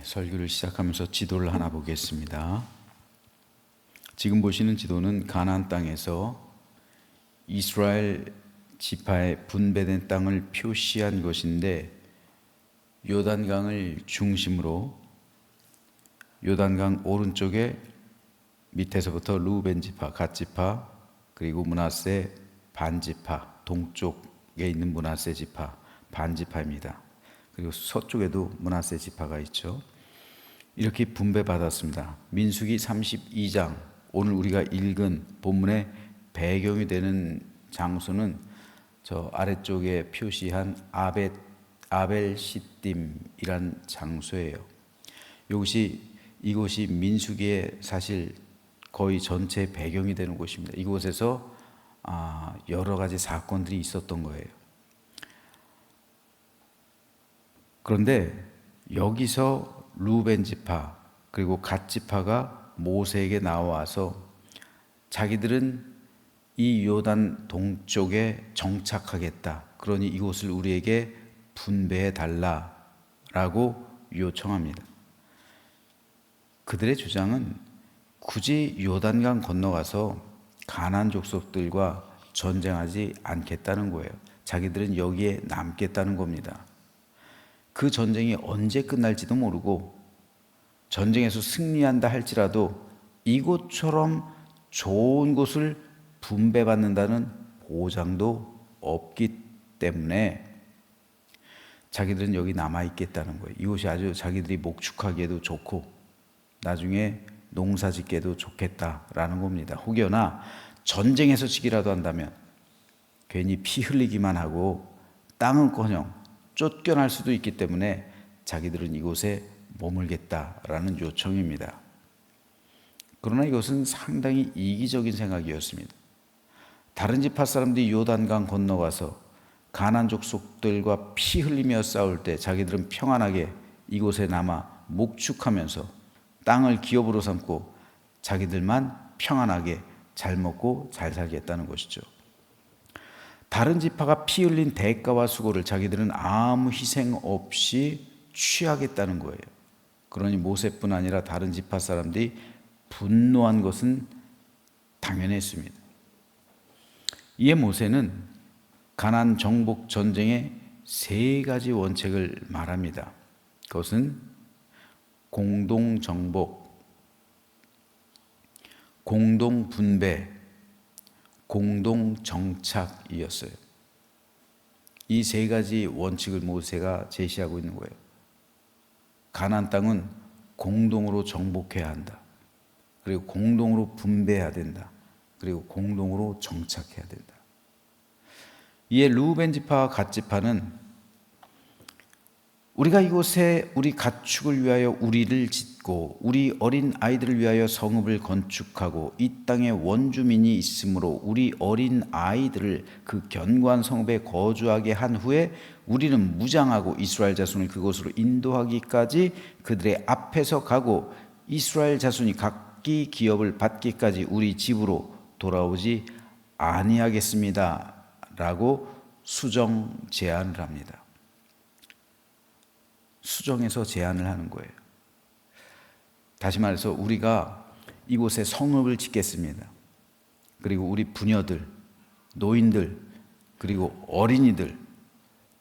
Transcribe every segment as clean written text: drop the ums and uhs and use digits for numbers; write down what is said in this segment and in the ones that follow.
설교를 시작하면서 지도를 하나 보겠습니다. 지금 보시는 지도는 가나안 땅에서 이스라엘 지파에 분배된 땅을 표시한 것인데, 요단강을 중심으로 요단강 오른쪽에 밑에서부터 루벤 지파, 갓 지파, 그리고 므낫세 반 지파, 동쪽에 있는 므낫세 지파 반 지파입니다. 그리고 서쪽에도 므낫세 지파가 있죠. 이렇게 분배받았습니다. 민수기 32장, 오늘 우리가 읽은 본문의 배경이 되는 장소는 저 아래쪽에 표시한 아벨 시딤이란 장소예요. 이곳이 민수기의 사실 거의 전체 배경이 되는 곳입니다. 이곳에서 여러 가지 사건들이 있었던 거예요. 그런데 여기서 루벤 지파 그리고 갓 지파가 모세에게 나와서 자기들은 이 요단 동쪽에 정착하겠다, 그러니 이곳을 우리에게 분배해 달라라고 요청합니다. 그들의 주장은 굳이 요단강 건너가서 가나안 족속들과 전쟁하지 않겠다는 거예요. 자기들은 여기에 남겠다는 겁니다. 그 전쟁이 언제 끝날지도 모르고, 전쟁에서 승리한다 할지라도 이곳처럼 좋은 곳을 분배받는다는 보장도 없기 때문에 자기들은 여기 남아있겠다는 거예요. 이곳이 아주 자기들이 목축하기에도 좋고 나중에 농사 짓기에도 좋겠다라는 겁니다. 혹여나 전쟁에서 지기라도 한다면 괜히 피 흘리기만 하고 땅은커녕 쫓겨날 수도 있기 때문에 자기들은 이곳에 머물겠다라는 요청입니다. 그러나 이것은 상당히 이기적인 생각이었습니다. 다른 지파 사람들이 요단강 건너가서 가나안 족속들과 피 흘리며 싸울 때 자기들은 평안하게 이곳에 남아 목축하면서 땅을 기업으로 삼고 자기들만 평안하게 잘 먹고 잘 살겠다는 것이죠. 다른 지파가 피 흘린 대가와 수고를 자기들은 아무 희생 없이 취하겠다는 거예요. 그러니 모세뿐 아니라 다른 지파 사람들이 분노한 것은 당연했습니다. 이에 모세는 가나안 정복 전쟁의 세 가지 원칙을 말합니다. 그것은 공동 정복, 공동 분배, 공동 정착이었어요. 이 세 가지 원칙을 모세가 제시하고 있는 거예요. 가나안 땅은 공동으로 정복해야 한다. 그리고 공동으로 분배해야 된다. 그리고 공동으로 정착해야 된다. 이에 루벤 지파와 갓 지파는 우리가 이곳에 우리 가축을 위하여 우리를 짓고 우리 어린 아이들을 위하여 성읍을 건축하고 이 땅에 원주민이 있으므로 우리 어린 아이들을 그 견고한 성읍에 거주하게 한 후에 우리는 무장하고 이스라엘 자손을 그곳으로 인도하기까지 그들의 앞에서 가고 이스라엘 자손이 각기 기업을 받기까지 우리 집으로 돌아오지 아니하겠습니다 라고 수정 제안을 합니다. 수정해서 제안을 하는 거예요. 다시 말해서 우리가 이곳에 성읍을 짓겠습니다. 그리고 우리 부녀들, 노인들, 그리고 어린이들,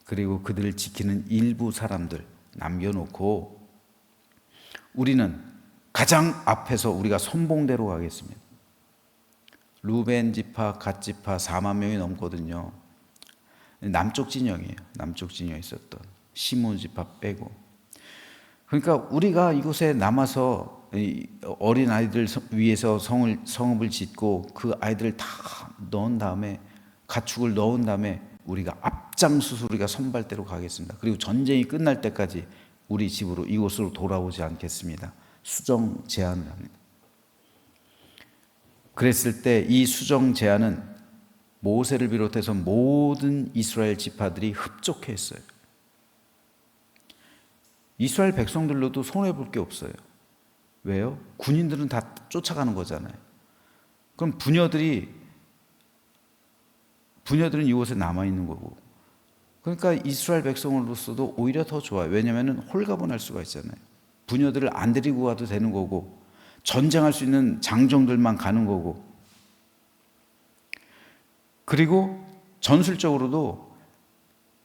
그리고 그들을 지키는 일부 사람들 남겨놓고 우리는 가장 앞에서 우리가 선봉대로 가겠습니다. 루벤 지파, 갓 지파 4만 명이 넘거든요. 남쪽 진영이에요. 남쪽 진영에 있었던 시몬 지파 빼고. 그러니까 우리가 이곳에 남아서 어린 아이들 위해서 성읍을 짓고 그 아이들을 다 넣은 다음에 가축을 넣은 다음에 우리가 앞장서서 우리가 선발대로 가겠습니다. 그리고 전쟁이 끝날 때까지 우리 집으로 이곳으로 돌아오지 않겠습니다. 수정 제안을 합니다. 그랬을 때 이 수정 제안은 모세를 비롯해서 모든 이스라엘 지파들이 흡족했어요. 이스라엘 백성들로도 손해볼 게 없어요. 왜요? 군인들은 다 쫓아가는 거잖아요. 그럼 부녀들은 이곳에 남아있는 거고, 그러니까 이스라엘 백성으로서도 오히려 더 좋아요. 왜냐하면 홀가분할 수가 있잖아요. 부녀들을 안 데리고 가도 되는 거고, 전쟁할 수 있는 장정들만 가는 거고, 그리고 전술적으로도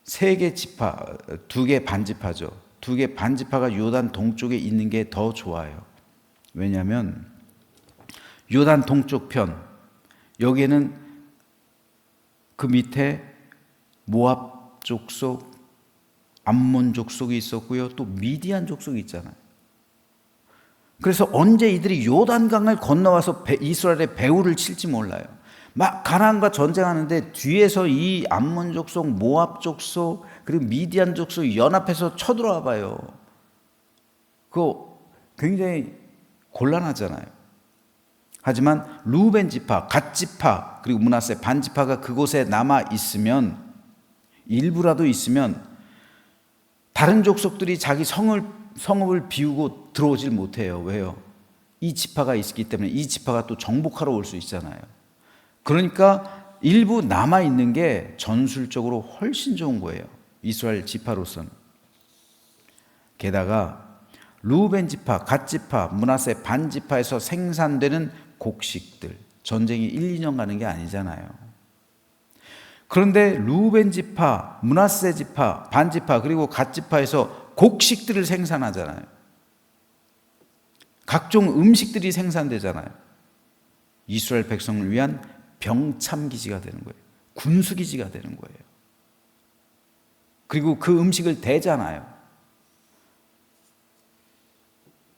세 개 지파, 두 개 반지파죠. 두 개 반지파가 요단 동쪽에 있는 게 더 좋아요. 왜냐하면 요단 동쪽 편, 여기에는 그 밑에 모압 족속, 암몬 족속이 있었고요. 또 미디안 족속이 있잖아요. 그래서 언제 이들이 요단강을 건너와서 이스라엘의 배후를 칠지 몰라요. 막 가나안과 전쟁하는데 뒤에서 이 암몬 족속, 모압 족속, 그리고 미디안 족속이 연합해서 쳐들어와 봐요. 그거 굉장히 곤란하잖아요. 하지만 루벤 지파, 갓 지파, 그리고 므낫세 반 지파가 그곳에 남아 있으면, 일부라도 있으면 다른 족속들이 자기 성읍을 비우고 들어오질 못해요. 왜요? 이 지파가 있기 때문에. 이 지파가 또 정복하러 올 수 있잖아요. 그러니까 일부 남아 있는 게 전술적으로 훨씬 좋은 거예요. 이스라엘 지파로서는. 게다가 루벤 지파, 갓 지파, 므낫세 반 지파에서 생산되는 곡식들, 전쟁이 1, 2년 가는 게 아니잖아요. 그런데 루벤 지파, 므낫세 지파, 반 지파, 그리고 갓 지파에서 곡식들을 생산하잖아요. 각종 음식들이 생산되잖아요. 이스라엘 백성을 위한 병참기지가 되는 거예요. 군수기지가 되는 거예요. 그리고 그 음식을 대잖아요.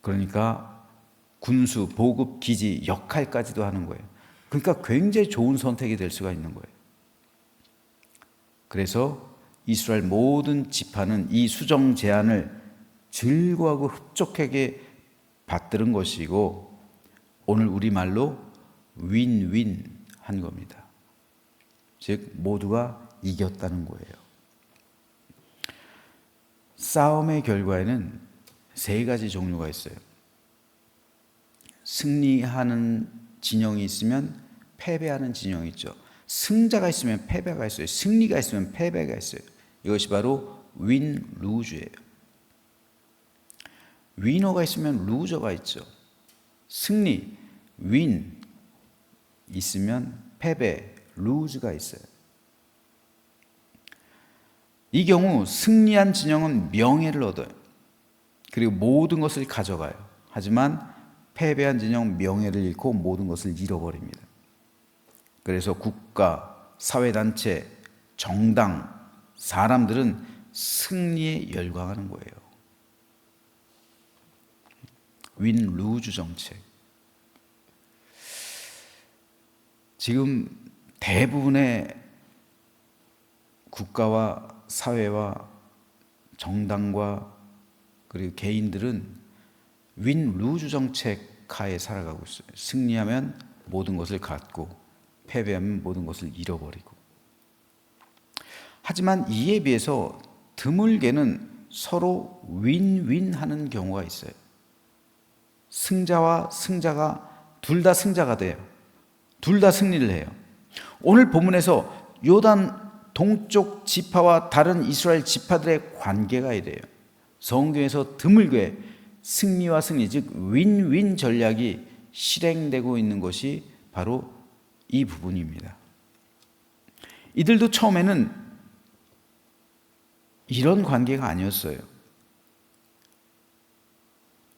그러니까 군수, 보급, 기지 역할까지도 하는 거예요. 그러니까 굉장히 좋은 선택이 될 수가 있는 거예요. 그래서 이스라엘 모든 지파는 이 수정 제안을 즐거워하고 흡족하게 받들은 것이고, 오늘 우리말로 윈윈 한 겁니다. 즉 모두가 이겼다는 거예요. 싸움의 결과에는 세 가지 종류가 있어요. 승리하는 진영이 있으면 패배하는 진영이 있죠. 승자가 있으면 패배가 있어요. 승리가 있으면 패배가 있어요. 이것이 바로 윈, 루즈예요. 위너가 있으면 루저가 있죠. 승리, 윈 있으면 패배, 루즈가 있어요. 이 경우 승리한 진영은 명예를 얻어요. 그리고 모든 것을 가져가요. 하지만 패배한 진영 명예를 잃고 모든 것을 잃어버립니다. 그래서 국가, 사회단체, 정당, 사람들은 승리에 열광하는 거예요. 윈 루즈 정책. 지금 대부분의 국가와 사회와 정당과 그리고 개인들은 윈 루즈 정책 하에 살아가고 있어요. 승리하면 모든 것을 갖고 패배하면 모든 것을 잃어버리고. 하지만 이에 비해서 드물게는 서로 윈윈 하는 경우가 있어요. 승자와 승자가 둘 다 승자가 돼요. 둘 다 승리를 해요. 오늘 본문에서 요단 동쪽 지파와 다른 이스라엘 지파들의 관계가 이래요. 성경에서 드물게 승리와 승리, 즉 윈윈 전략이 실행되고 있는 것이 바로 이 부분입니다. 이들도 처음에는 이런 관계가 아니었어요.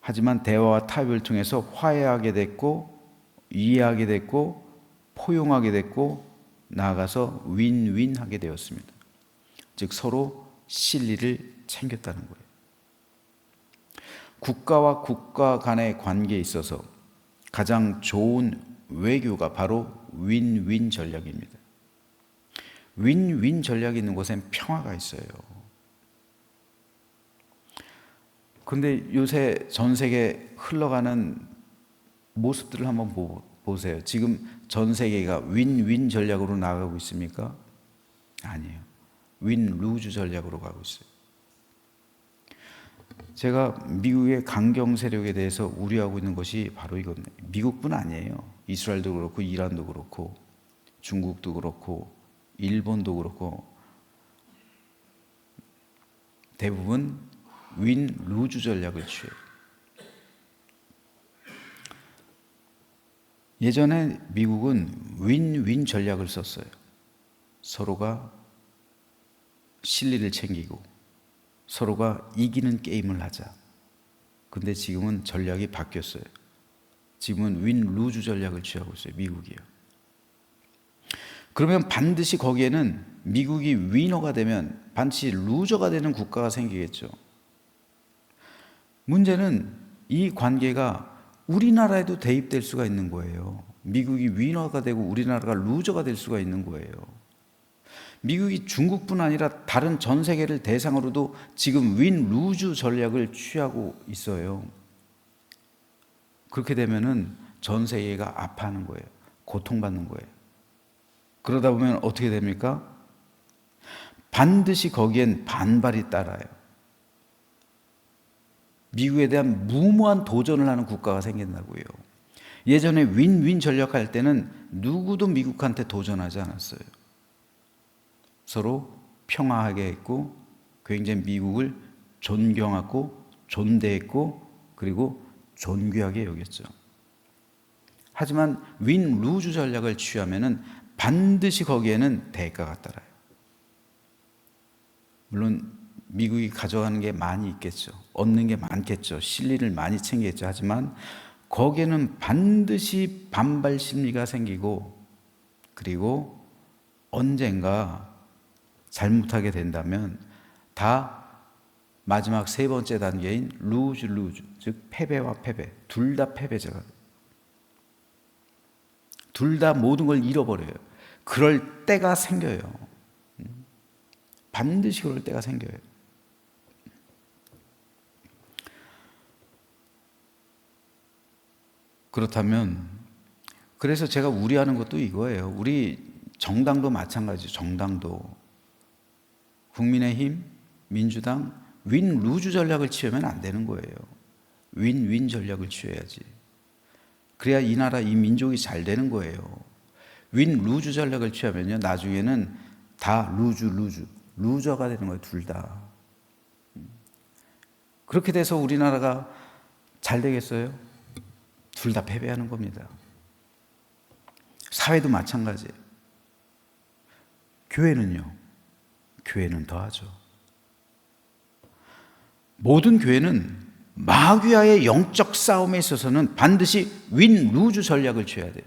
하지만 대화와 타협을 통해서 화해하게 됐고, 이해하게 됐고, 포용하게 됐고, 나아가서 윈윈하게 되었습니다. 즉 서로 실리를 챙겼다는 거예요. 국가와 국가 간의 관계에 있어서 가장 좋은 외교가 바로 윈윈 전략입니다. 윈윈 전략이 있는 곳엔 평화가 있어요. 그런데 요새 전 세계 흘러가는 모습들을 한번 보세요. 지금 전 세계가 윈윈 전략으로 나가고 있습니까? 아니에요. 윈 루즈 전략으로 가고 있어요. 제가 미국의 강경 세력에 대해서 우려하고 있는 것이 바로 이겁니다. 미국뿐 아니에요. 이스라엘도 그렇고 이란도 그렇고 중국도 그렇고 일본도 그렇고 대부분 윈 루즈 전략을 취해요. 예전에 미국은 윈윈 전략을 썼어요. 서로가 실리를 챙기고 서로가 이기는 게임을 하자. 근데 지금은 전략이 바뀌었어요. 지금은 윈 루즈 전략을 취하고 있어요. 미국이요. 그러면 반드시 거기에는 미국이 위너가 되면 반드시 루저가 되는 국가가 생기겠죠. 문제는 이 관계가 우리나라에도 대입될 수가 있는 거예요. 미국이 위너가 되고 우리나라가 루저가 될 수가 있는 거예요. 미국이 중국뿐 아니라 다른 전 세계를 대상으로도 지금 윈 루즈 전략을 취하고 있어요. 그렇게 되면은 전 세계가 아파하는 거예요. 고통받는 거예요. 그러다 보면 어떻게 됩니까? 반드시 거기엔 반발이 따라요. 미국에 대한 무모한 도전을 하는 국가가 생긴다고요. 예전에 윈윈 전략할 때는 누구도 미국한테 도전하지 않았어요. 서로 평화하게 했고 굉장히 미국을 존경하고 존대했고 그리고 존귀하게 여겼죠. 하지만 윈 루즈 전략을 취하면은 반드시 거기에는 대가가 따라요. 물론 미국이 가져가는 게 많이 있겠죠. 얻는 게 많겠죠. 실리를 많이 챙기겠죠. 하지만 거기에는 반드시 반발 심리가 생기고 그리고 언젠가 잘못하게 된다면 다 마지막 세 번째 단계인 루즈 루즈, 즉 패배와 패배, 둘 다 패배자가 돼요. 둘 다 모든 걸 잃어버려요. 그럴 때가 생겨요. 반드시 그럴 때가 생겨요. 그렇다면 그래서 제가 우려하는 것도 이거예요. 우리 정당도 마찬가지죠. 정당도 국민의힘, 민주당 윈 루즈 전략을 취하면 안 되는 거예요. 윈윈 전략을 취해야지. 그래야 이 나라 이 민족이 잘 되는 거예요. 윈 루즈 전략을 취하면요 나중에는 다 루저가 되는 거예요. 둘 다. 그렇게 돼서 우리나라가 잘 되겠어요? 둘 다 패배하는 겁니다. 사회도 마찬가지예요. 교회는요? 교회는 더하죠. 모든 교회는 마귀와의 영적 싸움에 있어서는 반드시 윈 루즈 전략을 취해야 돼요.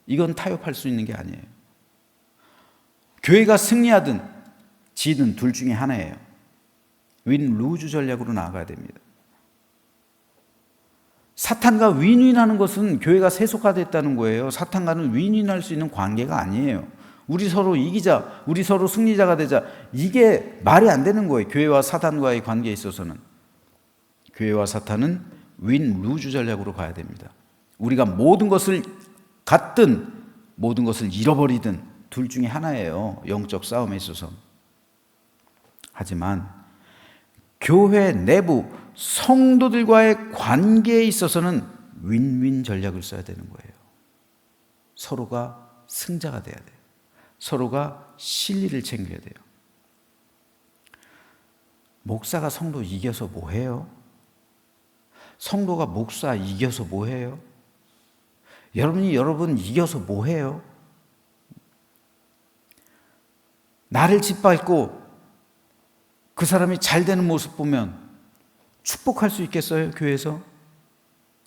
이건 타협할 수 있는 게 아니에요. 교회가 승리하든 지든 둘 중에 하나예요. 윈 루즈 전략으로 나아가야 됩니다. 사탄과 윈윈하는 것은 교회가 세속화됐다는 거예요. 사탄과는 윈윈할 수 있는 관계가 아니에요. 우리 서로 이기자, 우리 서로 승리자가 되자, 이게 말이 안 되는 거예요. 교회와 사탄과의 관계에 있어서는. 교회와 사탄은 윈 루즈 전략으로 가야 됩니다. 우리가 모든 것을 갖든 모든 것을 잃어버리든 둘 중에 하나예요. 영적 싸움에 있어서. 하지만 교회 내부 성도들과의 관계에 있어서는 윈윈 전략을 써야 되는 거예요. 서로가 승자가 돼야 돼요. 서로가 실리를 챙겨야 돼요. 목사가 성도 이겨서 뭐 해요? 성도가 목사 이겨서 뭐 해요? 여러분이 여러분 이겨서 뭐 해요? 나를 짓밟고 그 사람이 잘 되는 모습 보면 축복할 수 있겠어요? 교회에서?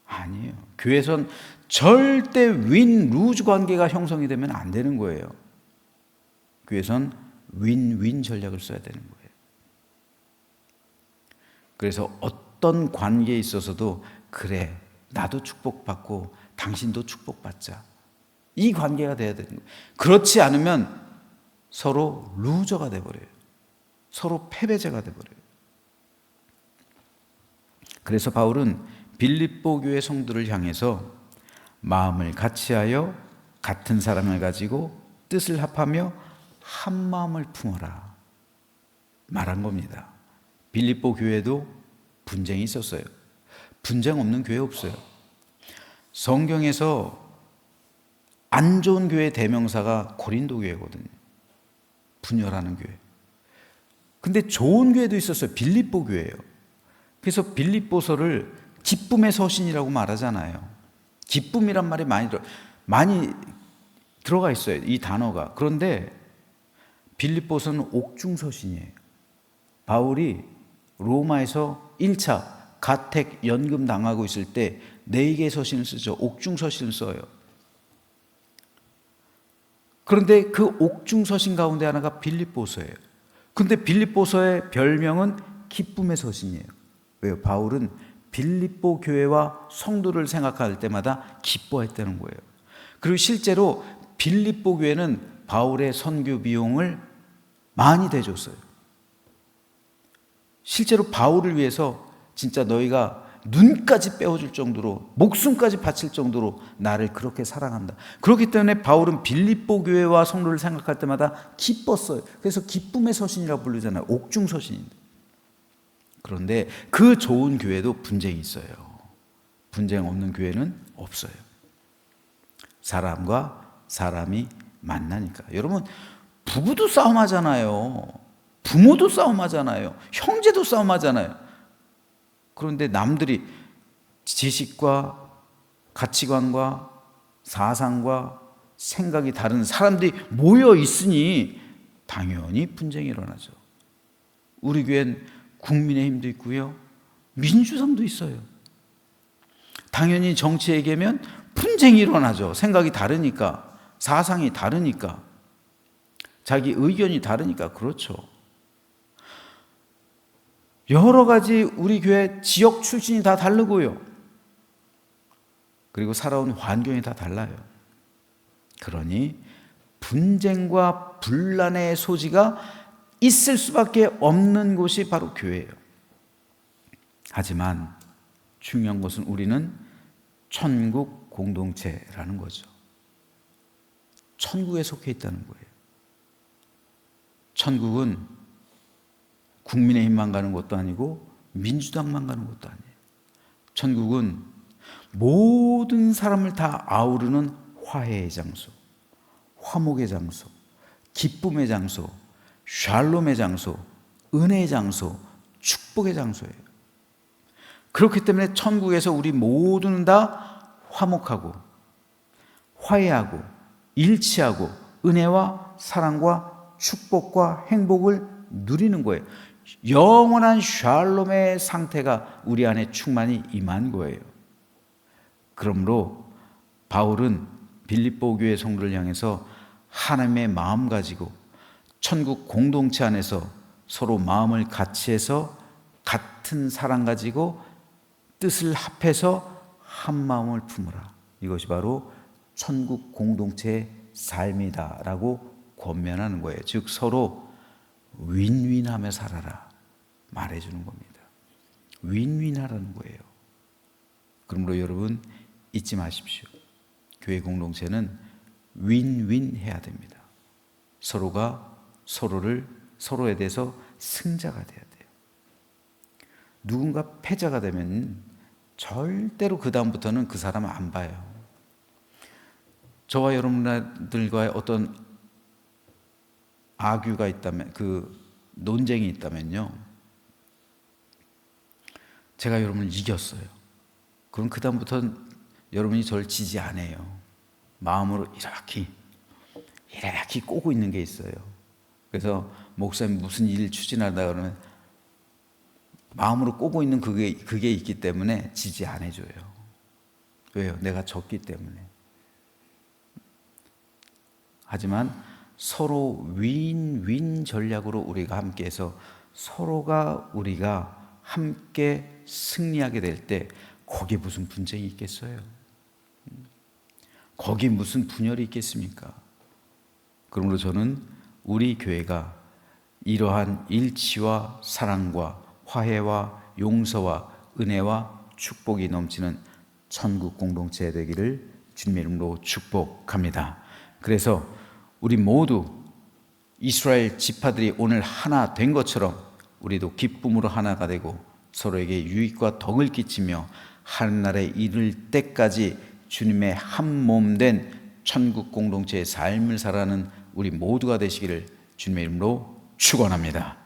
아니에요. 교회에선 절대 윈 루즈 관계가 형성이 되면 안 되는 거예요. 교회에선 윈윈 전략을 써야 되는 거예요. 그래서 어떤 관계에 있어서도 그래 나도 축복받고 당신도 축복받자, 이 관계가 돼야 되는 거예요. 그렇지 않으면 서로 루저가 돼버려요. 서로 패배자가 돼버려요. 그래서 바울은 빌립보 교회 성도를 향해서 마음을 같이하여 같은 사랑을 가지고 뜻을 합하며 한 마음을 품어라 말한 겁니다. 빌립보 교회도 분쟁이 있었어요. 분쟁 없는 교회 없어요. 성경에서 안 좋은 교회 대명사가 고린도 교회거든요. 분열하는 교회. 근데 좋은 교회도 있었어요. 빌립보 교회예요. 그래서 빌립보서를 기쁨의 서신이라고 말하잖아요. 기쁨이란 말이 많이 들어요. 많이 들어가 있어요, 이 단어가. 그런데 빌립보서는 옥중서신이에요. 바울이 로마에서 1차 가택 연금 당하고 있을 때 4개의 서신을 쓰죠. 옥중서신을 써요. 그런데 그 옥중서신 가운데 하나가 빌립보서예요. 근데 빌립보서의 별명은 기쁨의 서신이에요. 왜요? 바울은 빌립보 교회와 성도를 생각할 때마다 기뻐했다는 거예요. 그리고 실제로 빌립보 교회는 바울의 선교 비용을 많이 대줬어요. 실제로 바울을 위해서 진짜 너희가 눈까지 빼어줄 정도로, 목숨까지 바칠 정도로 나를 그렇게 사랑한다. 그렇기 때문에 바울은 빌립보 교회와 성도를 생각할 때마다 기뻤어요. 그래서 기쁨의 서신이라고 부르잖아요. 옥중 서신인데. 그런데 그 좋은 교회도 분쟁이 있어요. 분쟁 없는 교회는 없어요. 사람과 사람이 만나니까. 여러분, 부부도 싸움하잖아요. 부모도 싸움하잖아요. 형제도 싸움하잖아요. 그런데 남들이 지식과 가치관과 사상과 생각이 다른 사람들이 모여 있으니 당연히 분쟁이 일어나죠. 우리 교회는 국민의힘도 있고요, 민주당도 있어요. 당연히 정치 얘기하면 분쟁이 일어나죠. 생각이 다르니까, 사상이 다르니까, 자기 의견이 다르니까. 그렇죠. 여러 가지 우리 교회 지역 출신이 다 다르고요. 그리고 살아온 환경이 다 달라요. 그러니 분쟁과 분란의 소지가 있을 수밖에 없는 곳이 바로 교회예요. 하지만 중요한 것은 우리는 천국 공동체라는 거죠. 천국에 속해 있다는 거예요. 천국은 국민의힘만 가는 것도 아니고 민주당만 가는 것도 아니에요. 천국은 모든 사람을 다 아우르는 화해의 장소, 화목의 장소, 기쁨의 장소, 샬롬의 장소, 은혜의 장소, 축복의 장소예요. 그렇기 때문에 천국에서 우리 모두는 다 화목하고 화해하고 일치하고 은혜와 사랑과 축복과 행복을 누리는 거예요. 영원한 샬롬의 상태가 우리 안에 충만히 임한 거예요. 그러므로 바울은 빌립보 교회 성도를 향해서 하나님의 마음 가지고 천국 공동체 안에서 서로 마음을 같이 해서 같은 사랑 가지고 뜻을 합해서 한 마음을 품으라. 이것이 바로 천국 공동체의 삶이다라고 권면하는 거예요. 즉 서로 윈윈하며 살아라 말해주는 겁니다. 윈윈하라는 거예요. 그러므로 여러분 잊지 마십시오. 교회 공동체는 윈윈해야 됩니다. 서로가 서로에 대해서 승자가 돼야 돼요. 누군가 패자가 되면 절대로 그 다음부터는 그 사람을 안 봐요. 저와 여러분들과의 어떤 아규가 있다면, 그 논쟁이 있다면요, 제가 여러분을 이겼어요. 그럼 그 다음부터는 여러분이 저를 지지 않아요. 마음으로 이렇게 꼬고 있는 게 있어요. 그래서 목사님 무슨 일 추진하다 그러면 마음으로 꼬고 있는 그게 있기 때문에 지지 안 해줘요. 왜요? 내가 졌기 때문에. 하지만 서로 윈윈 전략으로 우리가 함께해서 우리가 함께 승리하게 될 때 거기에 무슨 분쟁이 있겠어요? 거기에 무슨 분열이 있겠습니까? 그러므로 저는 우리 교회가 이러한 일치와 사랑과 화해와 용서와 은혜와 축복이 넘치는 천국 공동체 되기를 주님의 이름으로 축복합니다. 그래서 우리 모두 이스라엘 지파들이 오늘 하나 된 것처럼 우리도 기쁨으로 하나가 되고 서로에게 유익과 덕을 끼치며 하늘나라에 이를 때까지 주님의 한 몸 된 천국 공동체의 삶을 살아가는 우리 모두가 되시기를 주님의 이름으로 축원합니다.